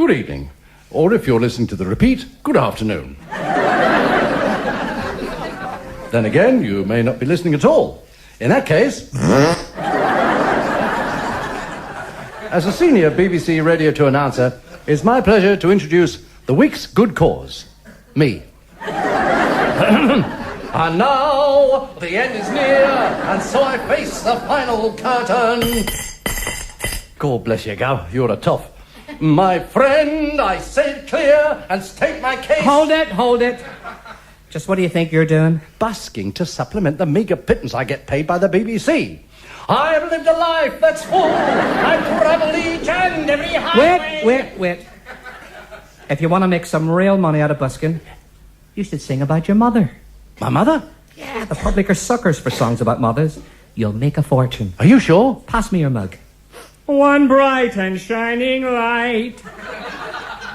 good evening. Or if you're listening to the repeat, good afternoon. Then again, you may not be listening at all. In that case... As a senior BBC Radio 2 announcer, it's my pleasure to introduce the week's good cause. Me. And now, the end is near, and so I face the final curtain. God bless you, Gav. You're a tough. My friend, I say it clear and state my case. Hold it. Just what do you think you're doing? Busking to supplement the meagre pittance I get paid by the BBC. I've lived a life that's full. I've traveled each and every highway. Wait. If you want to make some real money out of busking, you should sing about your mother. My mother? Yeah, the public are suckers for songs about mothers. You'll make a fortune. Are you sure? Pass me your mug. One bright and shining light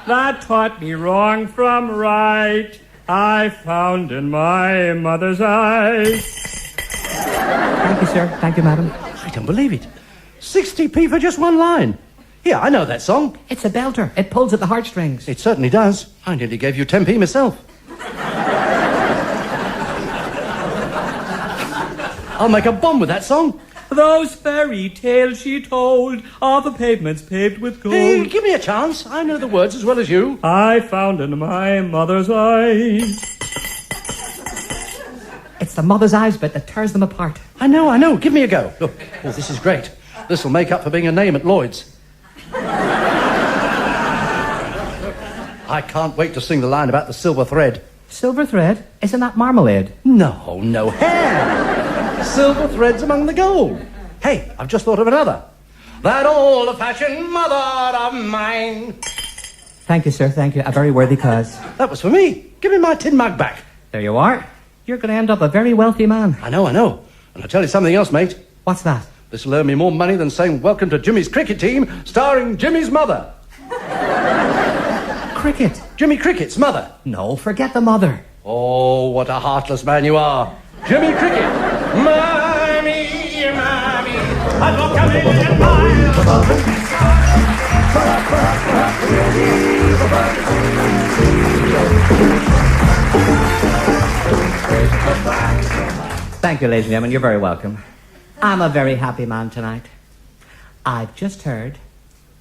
that taught me wrong from right, I found in my mother's eyes. Thank you, sir. Thank you, madam. I don't believe it. 60p for just one line. Yeah, I know that song. It's a belter. It pulls at the heartstrings. It certainly does. I nearly gave you 10p myself. I'll make a bomb with that song. Those fairy tales she told of the pavements paved with gold. Hey, give me a chance. I know the words as well as you. I found in my mother's eyes. It's the mother's eyes bit that tears them apart. I know. Give me a go. Look, this is great. This will make up for being a name at Lloyd's. I can't wait to sing the line about the silver thread. Silver thread? Isn't that marmalade? No, hair. Silver threads among the gold. Hey, I've just thought of another. That old-fashioned mother of mine. Thank you, sir. Thank you. A very worthy cause. That was for me. Give me my tin mug back. There you are. You're going to end up a very wealthy man. I know. And I'll tell you something else, mate. What's that? This will earn me more money than saying welcome to Jimmy's cricket team, starring Jimmy's mother. Cricket? Jimmy Cricket's mother. No, forget the mother. Oh, what a heartless man you are. Jimmy Cricket. Mommy, I've walked a million miles. Thank you, ladies and gentlemen. You're very welcome. I'm a very happy man tonight. I've just heard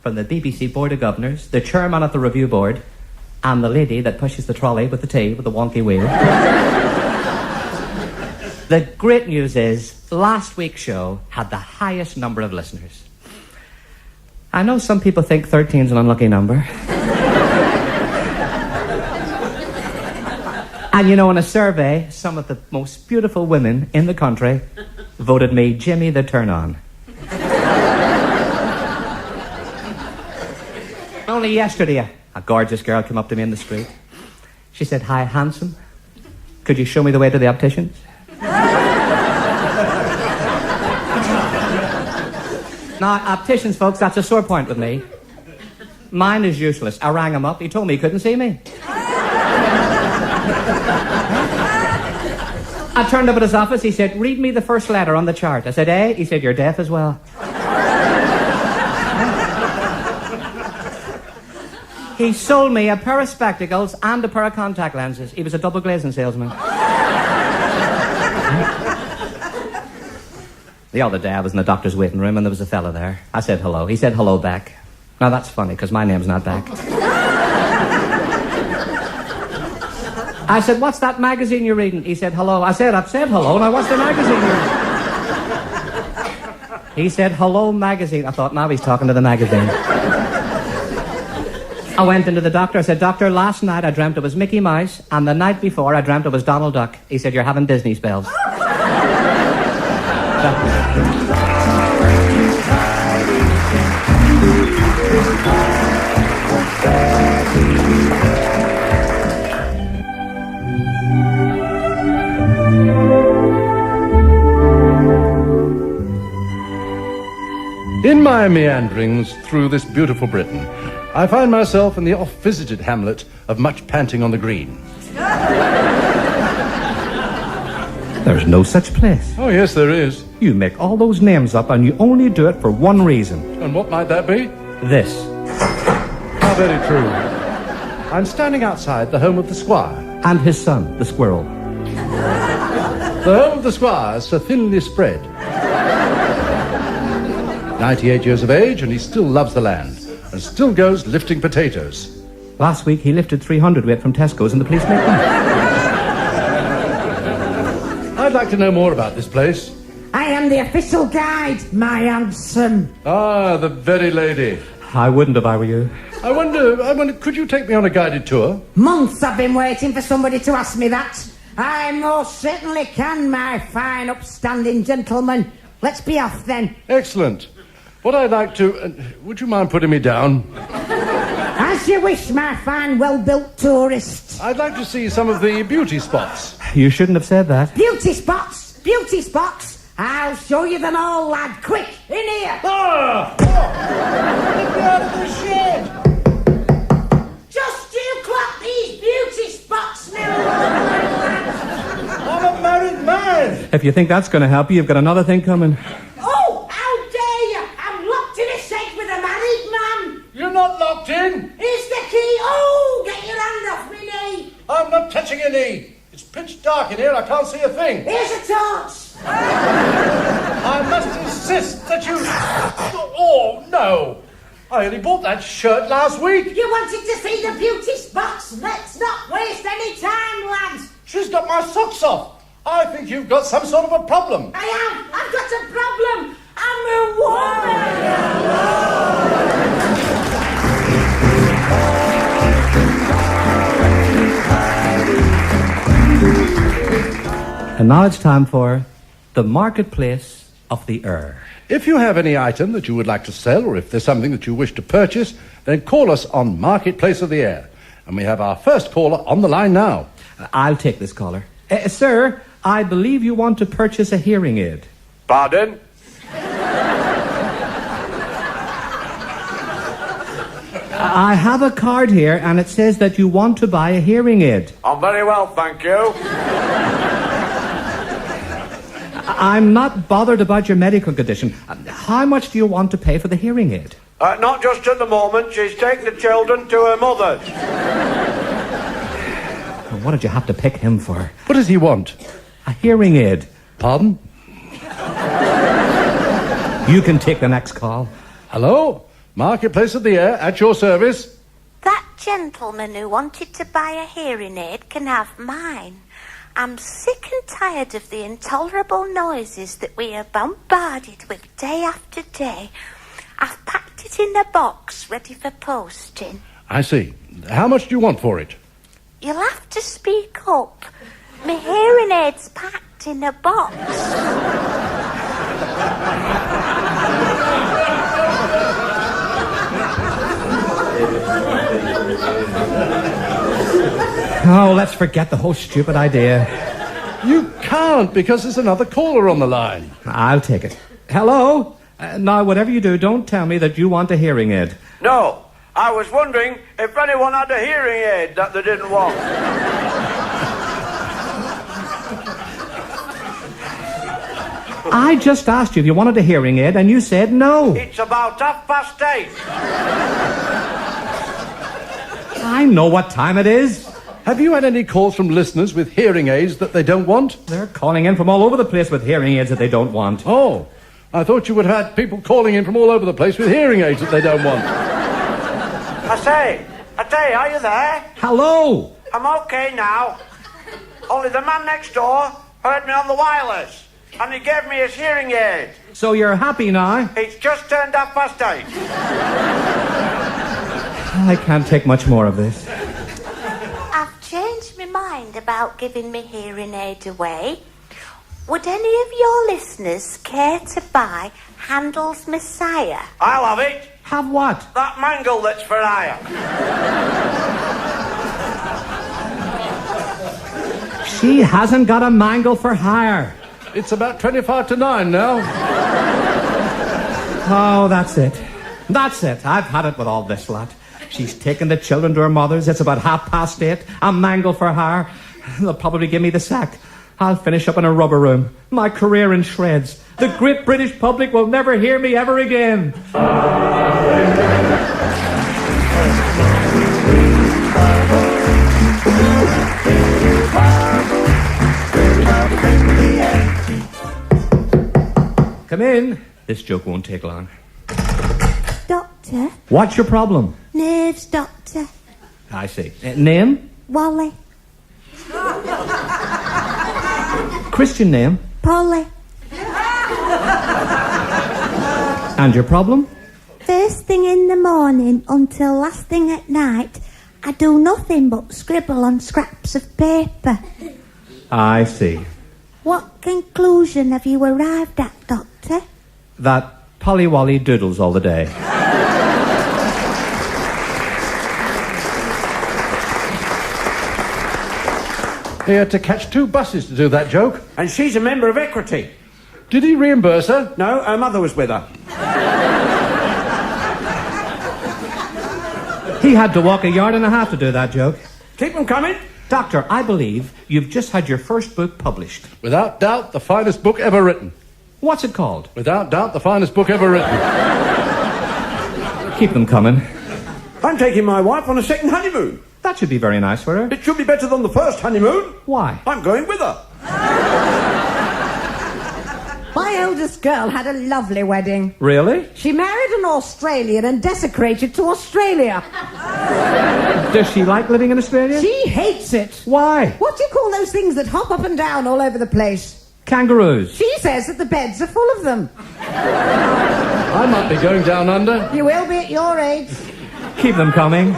from the BBC Board of Governors, the chairman of the review board, and the lady that pushes the trolley with the tea with the wonky wheel. The great news is, last week's show had the highest number of listeners. I know some people think 13's an unlucky number. And you know, in a survey, some of the most beautiful women in the country voted me Jimmy the Turn-On. Only yesterday, a gorgeous girl came up to me in the street. She said, "Hi, handsome. Could you show me the way to the opticians?" Now, opticians, folks, that's a sore point with me. Mine is useless. I rang him up. He told me he couldn't see me. I turned up at his office. He said, "Read me the first letter on the chart." I said, "A." He said, "You're deaf as well." He sold me a pair of spectacles and a pair of contact lenses. He was a double glazing salesman. The other day I was in the doctor's waiting room and there was a fella there. I said hello. He said hello back. Now that's funny because my name's not back. I said, "What's that magazine you're reading?" He said hello. I said, "I've said hello. Now what's the magazine you're reading?" He said hello magazine. I thought, now he's talking to the magazine. I went into the doctor. I said, "Doctor, last night I dreamt it was Mickey Mouse, and the night before I dreamt it was Donald Duck." He said, "You're having Disney spells." In my meanderings through this beautiful Britain, I find myself in the oft-visited hamlet of Much Panting on the Green. There's no such place. Oh, yes, there is. You make all those names up and you only do it for one reason. And what might that be? This. How very true. I'm standing outside the home of the squire. And his son, the squirrel. The home of the squire is so thinly spread. 98 years of age, and he still loves the land, and still goes lifting potatoes. Last week he lifted 300 weight from Tesco's and the police met him. I'd like to know more about this place. I am the official guide, my handsome. Ah, the very lady. I wouldn't if I were you. I wonder, could you take me on a guided tour? Months I've been waiting for somebody to ask me that. I most certainly can, my fine, upstanding gentleman. Let's be off, then. Excellent. What I'd like to... would you mind putting me down? As you wish, my fine, well-built tourist. I'd like to see some of the beauty spots. You shouldn't have said that. Beauty spots! Beauty spots! I'll show you them all, lad. Quick, in here! Ah! Get me out of the shed! Just you clock these beauty spots, my lad. I'm a married man! If you think that's going to help you, you've got another thing coming. Oh, how dare you! I'm locked in a safe with a married man! You're not locked in! Here's the key! Oh, get your hand off me knee! I'm not touching your knee. It's pitch dark in here, I can't see a thing. Here's a torch! I must insist that you... Oh, no. I only bought that shirt last week. You wanted to see the beauty spots? Let's not waste any time, lads! She's got my socks off. I think you've got some sort of a problem. I am! I've got a problem! I'm a woman! And now it's time for the marketplace of the air. If you have any item that you would like to sell, or if there's something that you wish to purchase, then call us on Marketplace of the Air. And we have our first caller on the line now. I'll take this caller. Sir, I believe you want to purchase a hearing aid. Pardon? I have a card here, and it says that you want to buy a hearing aid. I'm very well, thank you. I'm not bothered about your medical condition. How much do you want to pay for the hearing aid? Not just at the moment. She's taking the children to her mother's. What did you have to pick him for? What does he want? A hearing aid. Pardon? You can take the next call. Hello? Marketplace of the Air, at your service. That gentleman who wanted to buy a hearing aid can have mine. I'm sick and tired of the intolerable noises that we are bombarded with day after day. I've packed it in a box ready for posting. I see. How much do you want for it? You'll have to speak up. My hearing aid's packed in a box. Oh, let's forget the whole stupid idea. You can't, because there's another caller on the line. I'll take it. Hello? Now, whatever you do, don't tell me that you want a hearing aid. No, I was wondering if anyone had a hearing aid that they didn't want. I just asked you if you wanted a hearing aid, and you said no. It's about 8:30. I know what time it is. Have you had any calls from listeners with hearing aids that they don't want? They're calling in from all over the place with hearing aids that they don't want. Oh, I thought you would have had people calling in from all over the place with hearing aids that they don't want. I say, are you there? Hello? I'm okay now. Only the man next door heard me on the wireless, and he gave me his hearing aid. So you're happy now? It's just turned 8:30. I can't take much more of this. I've changed my mind about giving my hearing aid away. Would any of your listeners care to buy Handel's Messiah? I'll have it. Have what? That mangle that's for hire. She hasn't got a mangle for hire. It's about 25 to 9 now. Oh, that's it. That's it. I've had it with all this lot. She's taken the children to her mother's. It's about 8:30. A mangle for hire. They'll probably give me the sack. I'll finish up in a rubber room. My career in shreds. The great British public will never hear me ever again. Come in. This joke won't take long. Doctor? What's your problem? Nerves, doctor. I see. Name? Wally. Christian name? Polly. And your problem? First thing in the morning until last thing at night, I do nothing but scribble on scraps of paper. I see. What conclusion have you arrived at, Doctor? That Polly Wally doodles all the day. He had to catch 2 buses to do that joke. And she's a member of Equity. Did he reimburse her? No, her mother was with her. He had to walk 1.5 yards to do that joke. Keep them coming. Doctor, I believe you've just had your first book published. Without doubt, the finest book ever written. What's it called? Without doubt, the finest book ever written. Keep them coming. I'm taking my wife on a second honeymoon. That should be very nice for her. It should be better than the first honeymoon. Why? I'm going with her. My eldest girl had a lovely wedding. Really? She married an Australian and desecrated to Australia. Does she like living in Australia? She hates it. Why? What do you call those things that hop up and down all over the place? Kangaroos. She says that the beds are full of them. I might be going down under. You will be at your age. Keep them coming.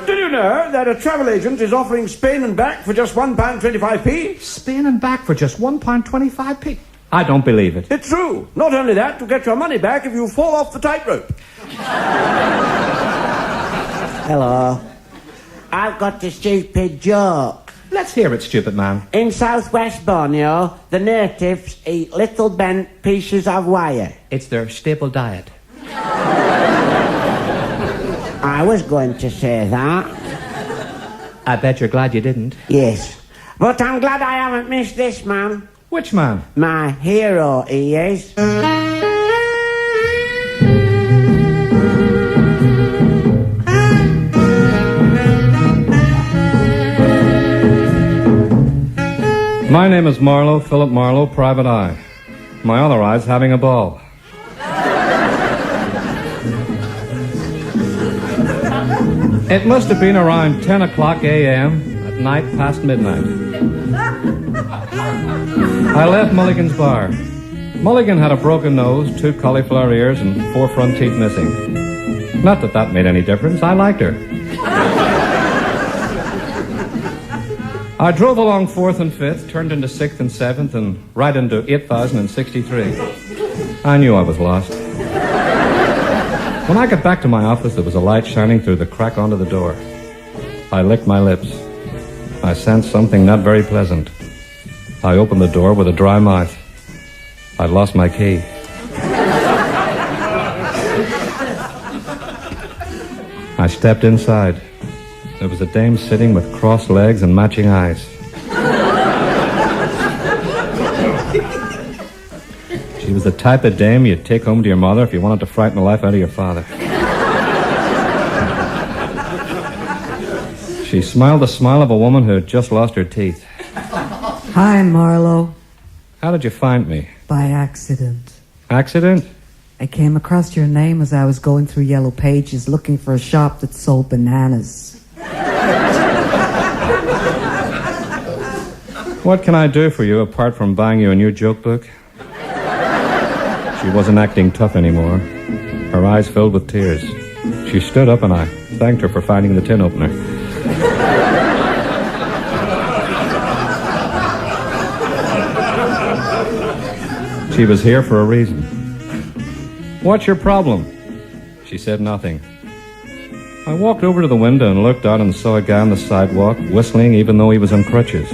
Did you know that a travel agent is offering Spain and back for just £1.25p? Spain and back for just £1.25p. I don't believe it. It's true. Not only that, to get your money back if you fall off the tightrope. Hello. I've got a stupid joke. Let's hear it, stupid man. In southwest Borneo, the natives eat little bent pieces of wire. It's their staple diet. I was going to say that. I bet you're glad you didn't. Yes. But I'm glad I haven't missed this man. Which man? My hero, he is. My name is Marlowe, Philip Marlowe, Private Eye. My other eye's having a ball. It must have been around 10 o'clock a.m. at night past midnight. I left Mulligan's bar. Mulligan had a broken nose, 2 cauliflower ears, and 4 front teeth missing. Not that that made any difference. I liked her. I drove along 4th and 5th, turned into 6th and 7th, and right into 8063. I knew I was lost. When I got back to my office, there was a light shining through the crack onto the door. I licked my lips. I sensed something not very pleasant. I opened the door with a dry mouth. I'd lost my key. I stepped inside. There was a dame sitting with crossed legs and matching eyes. She was the type of dame you'd take home to your mother if you wanted to frighten the life out of your father. She smiled the smile of a woman who had just lost her teeth. Hi, Marlowe. How did you find me? By accident. Accident? I came across your name as I was going through Yellow Pages looking for a shop that sold bananas. What can I do for you apart from buying you a new joke book? She wasn't acting tough anymore. Her eyes filled with tears. She stood up and I thanked her for finding the tin opener. She was here for a reason. What's your problem? She said nothing. I walked over to the window and looked out and saw a guy on the sidewalk whistling even though he was on crutches.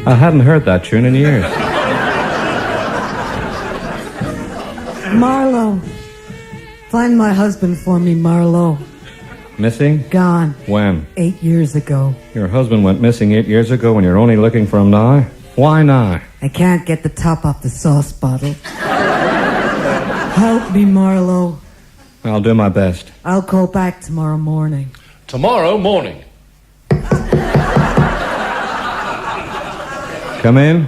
I hadn't heard that tune in years. Marlowe. Find my husband for me, Marlowe. Missing? Gone. When? 8 years ago. Your husband went missing 8 years ago and you're only looking for him now? Why now? I can't get the top off the sauce bottle. Help me, Marlowe. I'll do my best. I'll call back tomorrow morning. Tomorrow morning. Come in.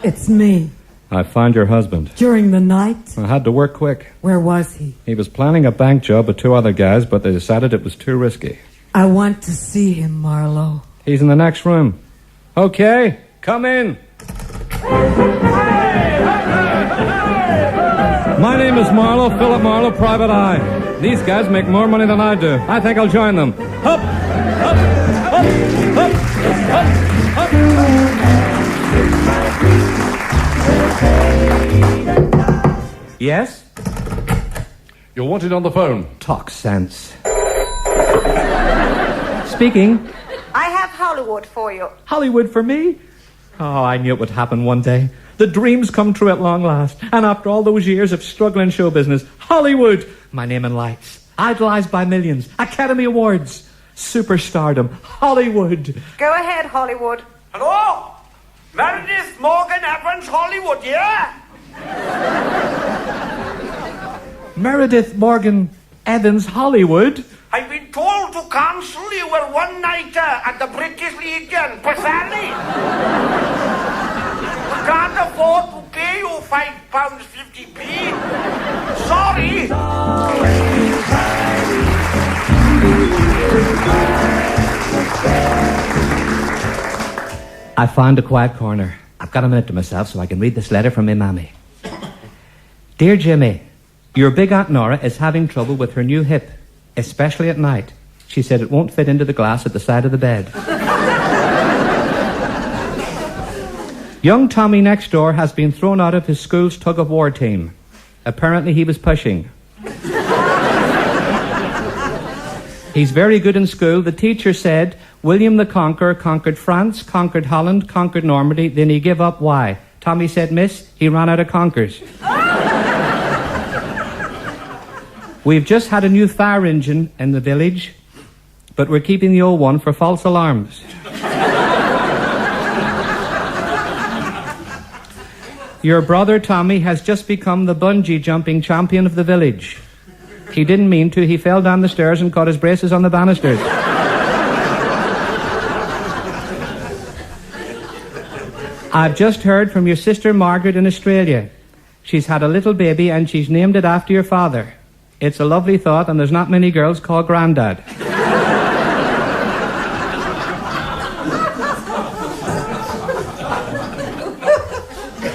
It's me. I found your husband. During the night? I had to work quick. Where was he? He was planning a bank job with 2 other guys, but they decided it was too risky. I want to see him, Marlowe. He's in the next room. Okay, come in. My name is Marlowe, Philip Marlowe, Private Eye. These guys make more money than I do. I think I'll join them. Up, up, up, up, up, up. Yes? You're wanted on the phone. Talk sense. Speaking. I have Hollywood for you. Hollywood for me? Oh, I knew it would happen one day. The dreams come true at long last. And after all those years of struggling show business, Hollywood, my name in lights, idolized by millions, Academy Awards, superstardom, Hollywood. Go ahead, Hollywood. Hello? Meredith Morgan Evans, Hollywood, yeah? Meredith Morgan Evans, Hollywood. I've been told to cancel your one-nighter at the British Legion, Pathani. We can't afford to pay you £5.50p. Sorry. I found a quiet corner. I've got a minute to myself so I can read this letter from my mammy. Dear Jimmy, your big Aunt Nora is having trouble with her new hip, especially at night. She said it won't fit into the glass at the side of the bed. Young Tommy next door has been thrown out of his school's tug-of-war team. Apparently he was pushing. He's very good in school. The teacher said William the Conqueror conquered France, conquered Holland, conquered Normandy, then he gave up. Why? Tommy said, Miss, he ran out of conkers. We've just had a new fire engine in the village, but we're keeping the old one for false alarms. Your brother Tommy has just become the bungee jumping champion of the village. He didn't mean to. He fell down the stairs and caught his braces on the banisters. I've just heard from your sister Margaret in Australia. She's had a little baby and she's named it after your father. It's a lovely thought, and there's not many girls called Grandad.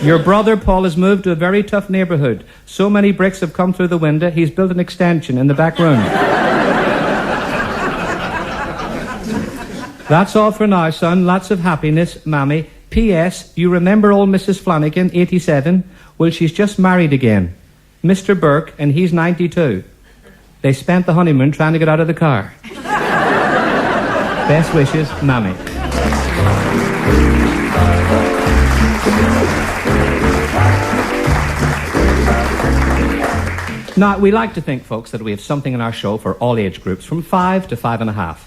Your brother Paul has moved to a very tough neighborhood. So many bricks have come through the window, he's built an extension in the back room. That's all for now, son. Lots of happiness, Mammy. P.S. You remember old Mrs. Flanagan, 87? Well, she's just married again. Mr. Burke, and he's 92. They spent the honeymoon trying to get out of the car. Best wishes, Mammy. Now, we like to think, folks, that we have something in our show for all age groups, from 5 to 5.5.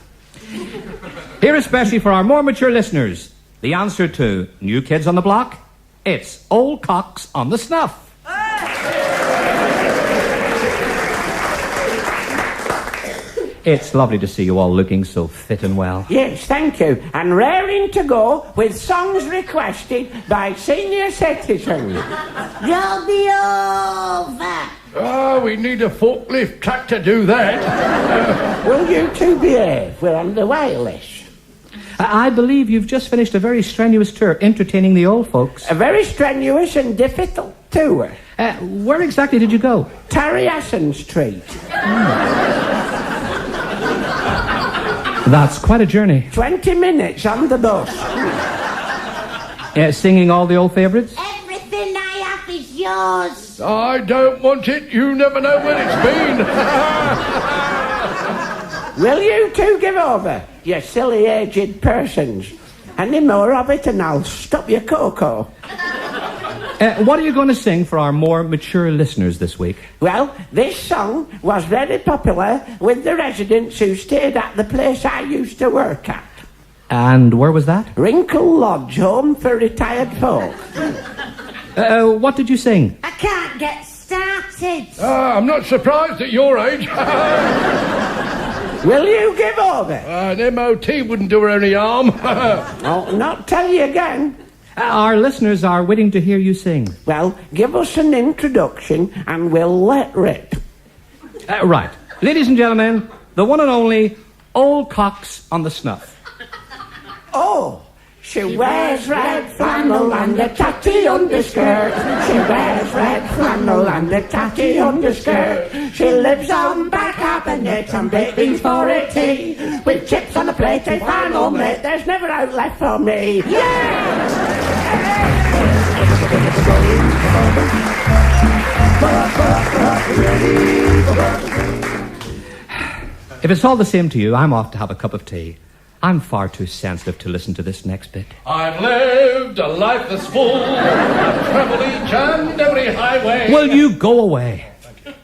Here, especially for our more mature listeners, the answer to New Kids on the Block, it's Old Cocks on the Snuff. It's lovely to see you all looking so fit and well. Yes, thank you. And raring to go with songs requested by senior citizens. Roll me over. Oh, we need a forklift truck to do that. Will you two behave? We're on the wireless. I believe you've just finished a very strenuous tour entertaining the old folks. A very strenuous and difficult tour. Where exactly did you go? Tarryasson Street. That's quite a journey. 20 minutes on the bus. Singing all the old favourites? Everything I have is yours. I don't want it. You never know when it's been. Will you two give over, you silly aged persons? Any more of it and I'll stop your cocoa. What are you going to sing for our more mature listeners this week? Well, this song was very popular with the residents who stayed at the place I used to work at. And where was that? Wrinkle Lodge, home for retired folk. What did you sing? I can't get started. I'm not surprised at your age. Will you give over? An MOT wouldn't do her any harm. Oh, not tell you again. Our listeners are waiting to hear you sing. Well, give us an introduction and we'll let rip. Right. Ladies and gentlemen, the one and only Old Cox on the Snuff. Oh, she wears red flannel and a tatty underskirt. She wears red flannel and a tatty underskirt. She lives on back cabinet and baked beans for a tea. With chips on the plate, a final mate, there's never out left for me. Yeah! If it's all the same to you, I'm off to have a cup of tea. I'm far too sensitive to listen to this next bit. I've lived a life that's full. I've traveled each and every highway. Will you go away?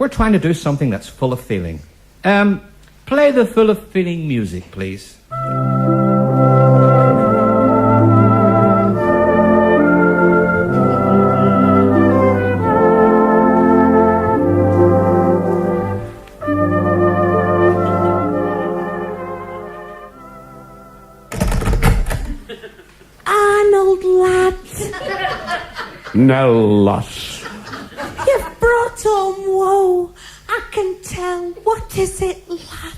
We're trying to do something that's full of feeling. Play the full of feeling music, please. Arnold, lad. No loss. You've brought home woe. I can tell. What is it, lad?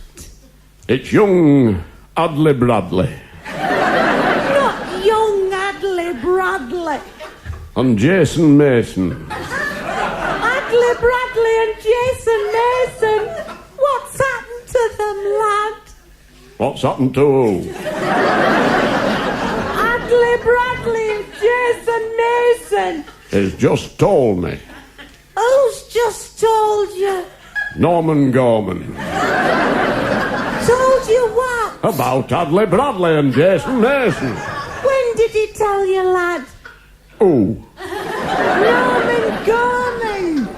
It's young Adley Bradley Not young Adley Bradley. and Jason Mason. Adley Bradley and Jason Mason. What's happened to them, lad? What's happened to who? Adley Bradley and Jason Mason. He's just told me. Who's just told you? Norman Gorman. Told you what? About Adley Bradley and Jason Mason. When did he tell you, lad? Ooh. Norman Gorman.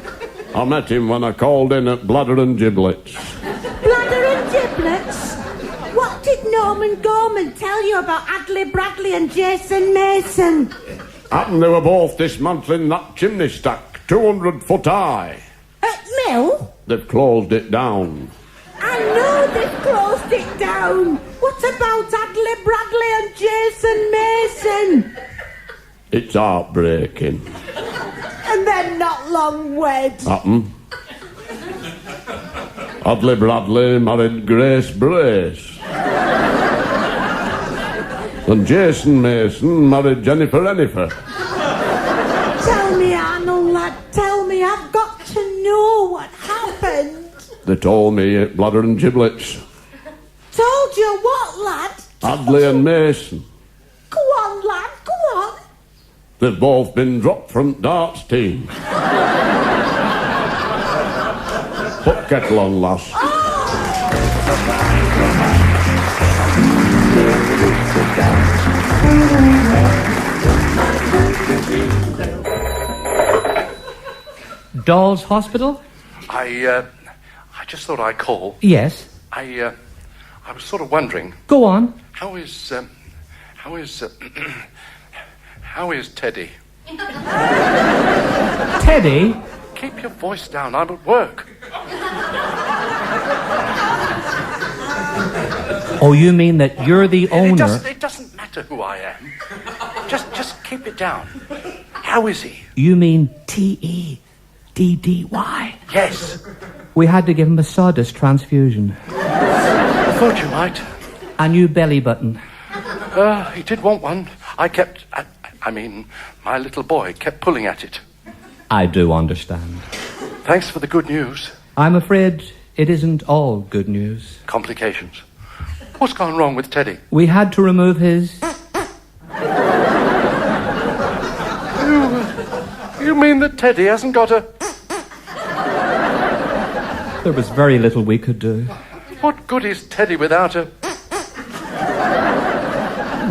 I met him when I called in at Bladder and Giblets. Bladder and giblets? What did Norman Gorman tell you about Adley Bradley and Jason Mason? Happened they were both dismantling that chimney stack, 200 foot high. At Mill? They've closed it down. I know they've closed it down. What about Adley Bradley and Jason Mason? It's heartbreaking. And they're not long wed. Happen. Adley Bradley married Grace Brace. And Jason Mason married Jennifer Ennifer. Tell me, Arnold, lad, tell me. I've got to know what happened. They told me at Bladder and Giblets. Told you what, lad? Adley and Mason. Go on, lad, go on. They've both been dropped from darts team. Put kettle on, lass. Dolls Hospital? I just thought I'd call. Yes. I was sort of wondering, Go on. how is Teddy? Teddy? Keep your voice down, I'm at work. Oh, you mean that you're the owner? It doesn't matter who I am. Just keep it down. How is he? You mean T-E-D-D-Y? Yes. We had to give him a sawdust transfusion. I thought you might. A new belly button. He did want one. My little boy kept pulling at it. I do understand. Thanks for the good news. I'm afraid it isn't all good news. Complications. What's gone wrong with Teddy? We had to remove his... You mean that Teddy hasn't got a... There was very little we could do. What good is Teddy without a...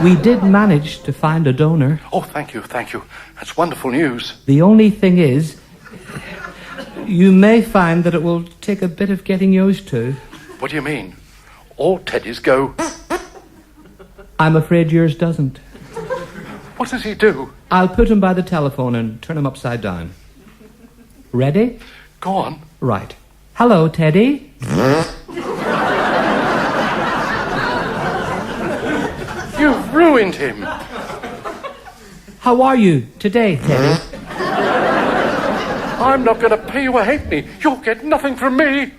We did manage to find a donor. Oh, thank you. That's wonderful news. The only thing is, you may find that it will take a bit of getting used to. What do you mean? All Teddies go... I'm afraid yours doesn't. What does he do? I'll put him by the telephone and turn him upside down. Ready? Go on. Right. Hello, Teddy. You've ruined him. How are you today, Teddy? I'm not going to pay you a halfpenny. You'll get nothing from me.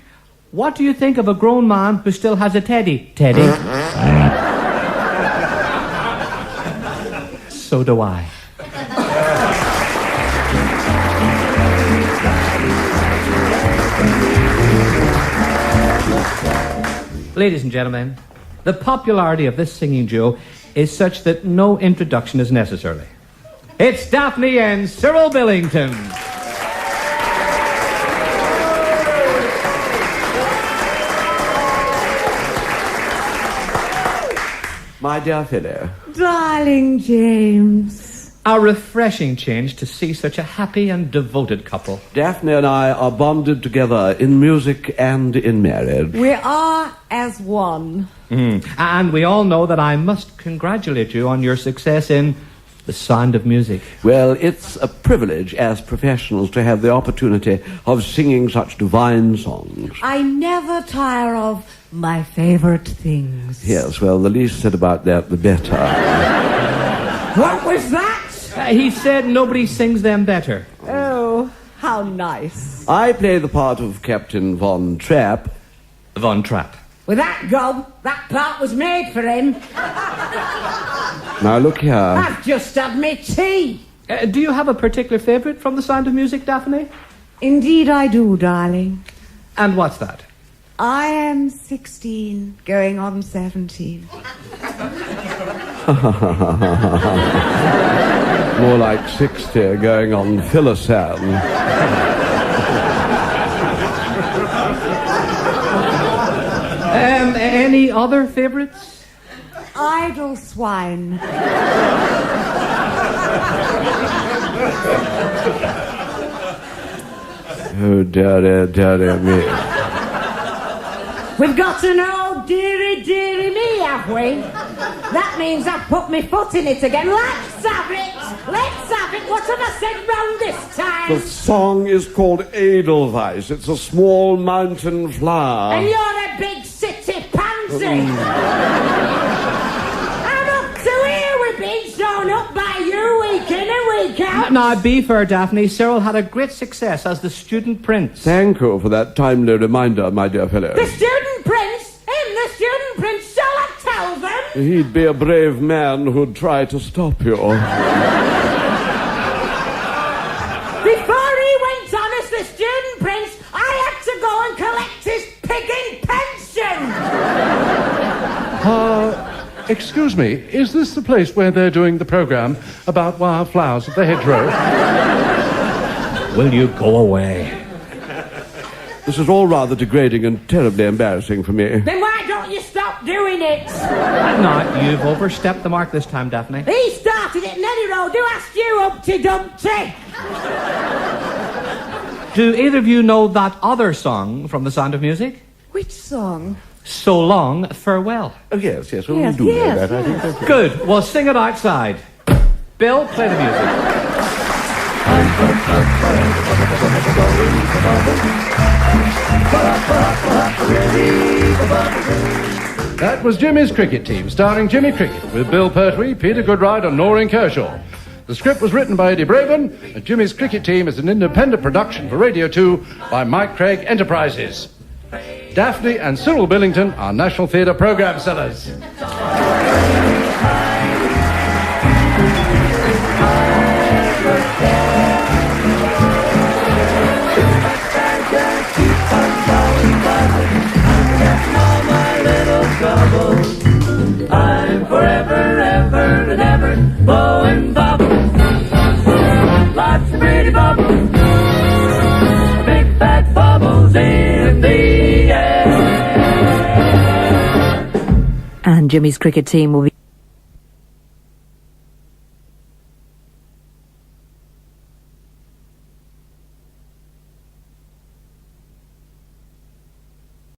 What do you think of a grown man who still has a teddy, Teddy? So do I. Ladies and gentlemen, the popularity of this singing duo is such that no introduction is necessary. It's Daphne and Cyril Billington. My dear fellow. Darling James. A refreshing change to see such a happy and devoted couple. Daphne and I are bonded together in music and in marriage. We are as one. And we all know that I must congratulate you on your success in The Sound of Music. Well, it's a privilege as professionals to have the opportunity of singing such divine songs. I never tire of my favorite things. Yes, well, the least said about that, the better. What was that? He said nobody sings them better. Oh, how nice. I play the part of Captain Von Trapp. Von Trapp. With that gob, that part was made for him. Now, look here. I've just had me tea. Do you have a particular favourite from The Sound of Music, Daphne? Indeed I do, darling. And what's that? I am 16, going on 17. More like 60, going on Philisan. Any other favourites? Idle swine. Oh, dearie me. We've got an old dearie me, have we? That means I've put my foot in it again. Let's have it. Let's have it. What have I said wrong this time? The song is called Edelweiss. It's a small mountain flower. And you're a big city pansy. I'm up to here with being shown up by you week in and week out. Now, be fair, Daphne, Cyril had a great success as the student prince. Thank you for that timely reminder, my dear fellow. The student prince? Him, the student prince? Shall I tell them? He'd be a brave man who'd try to stop you. Before he went on as the student prince, I had to go and collect his pigging pension. Excuse me, is this the place where they're doing the programme about wild flowers at the hedgerow? Will you go away? This is all rather degrading and terribly embarrassing for me. Then why don't you stop doing it? No, you've overstepped the mark this time, Daphne. He started it, Neddy Road. Who asked you, Humpty Dumpty? Do either of you know that other song from The Sound of Music? Which song? So Long, Farewell. Oh, yes, Yes, we do yes, know that. I think that's Good. Well, sing it outside. Bill, play the music. That was Jimmy's Cricket Team, starring Jimmy Cricket, with Bill Pertwee, Peter Goodride and Noreen Kershaw. The script was written by Eddie Braben, and Jimmy's Cricket Team is an independent production for Radio 2 by Mike Craig Enterprises. Daphne and Cyril Billington are National Theatre programme sellers. I'm forever, ever, and ever blowing bubbles. Lots of pretty bubbles. Big fat bubbles in the air. And Jimmy's Cricket Team will be